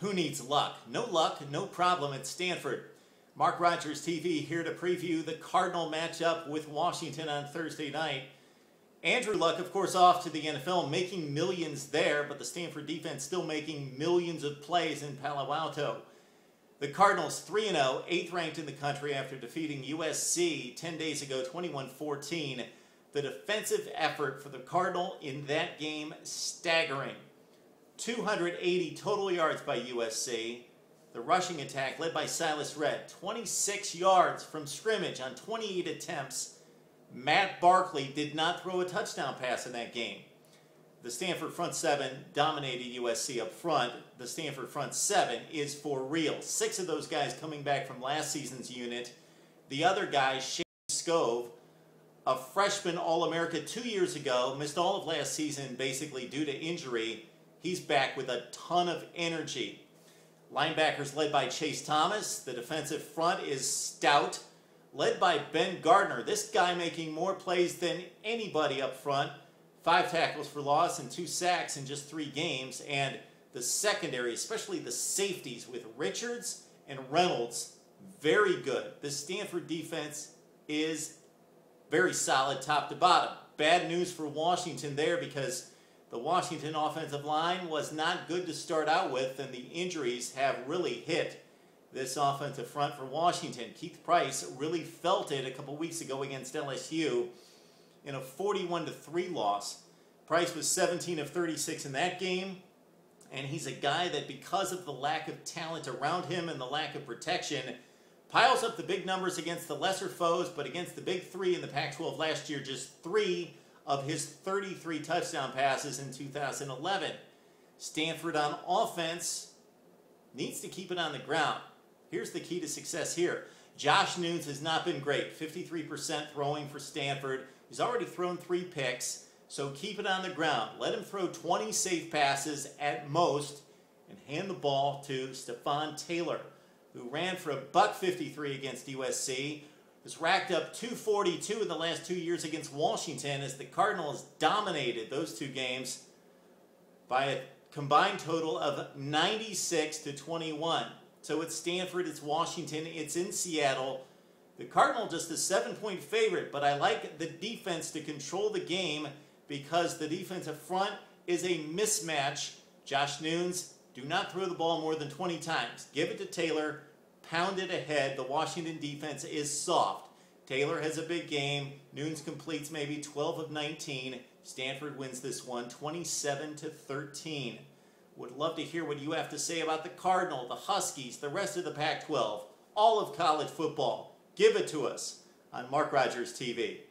Who needs luck? No luck, no problem at Stanford. Mark Rogers TV here to preview the Cardinal matchup with Washington on Thursday night. Andrew Luck, of course, off to the NFL, making millions there, but the Stanford defense still making millions of plays in Palo Alto. The Cardinals 3-0, 8th ranked in the country after defeating USC 10 days ago, 21-14. The defensive effort for the Cardinal in that game, staggering. 280 total yards by USC. The rushing attack led by Silas Redd, 26 yards from scrimmage on 28 attempts. Matt Barkley did not throw a touchdown pass in that game. The Stanford front seven dominated USC up front. The Stanford front seven is for real. 6 of those guys coming back from last season's unit. The other guy, Shane Scove, a freshman All-America 2 years ago, missed all of last season basically due to injury. He's back with a ton of energy. Linebackers led by Chase Thomas. The defensive front is stout, led by Ben Gardner. This guy making more plays than anybody up front. 5 tackles for loss and 2 sacks in just 3 games. And the secondary, especially the safeties with Richards and Reynolds, very good. The Stanford defense is very solid top to bottom. Bad news for Washington there because the Washington offensive line was not good to start out with, and the injuries have really hit this offensive front for Washington. Keith Price really felt it a couple weeks ago against LSU in a 41-3 loss. Price was 17 of 36 in that game, and he's a guy that, because of the lack of talent around him and the lack of protection, piles up the big numbers against the lesser foes, but against the big 3 in the Pac-12 last year, just 3 of his 33 touchdown passes in 2011. Stanford on offense needs to keep it on the ground. Here's the key to success here. Josh Nunes has not been great. 53% throwing for Stanford. He's already thrown 3 picks, so keep it on the ground. Let him throw 20 safe passes at most and hand the ball to Stephon Taylor, who ran for $153 against USC. Has racked up 242 in the last 2 years against Washington as the Cardinals dominated those 2 games by a combined total of 96-21. So it's Stanford, it's Washington, it's in Seattle. The Cardinal just a 7-point favorite, but I like the defense to control the game because the defensive front is a mismatch. Josh Nunes, do not throw the ball more than 20 times. Give it to Taylor. Pound it ahead. The Washington defense is soft. Taylor has a big game. Nunes completes maybe 12 of 19. Stanford wins this one 27-13. Would love to hear what you have to say about the Cardinal, the Huskies, the rest of the Pac-12, all of college football. Give it to us on Mark Rogers TV.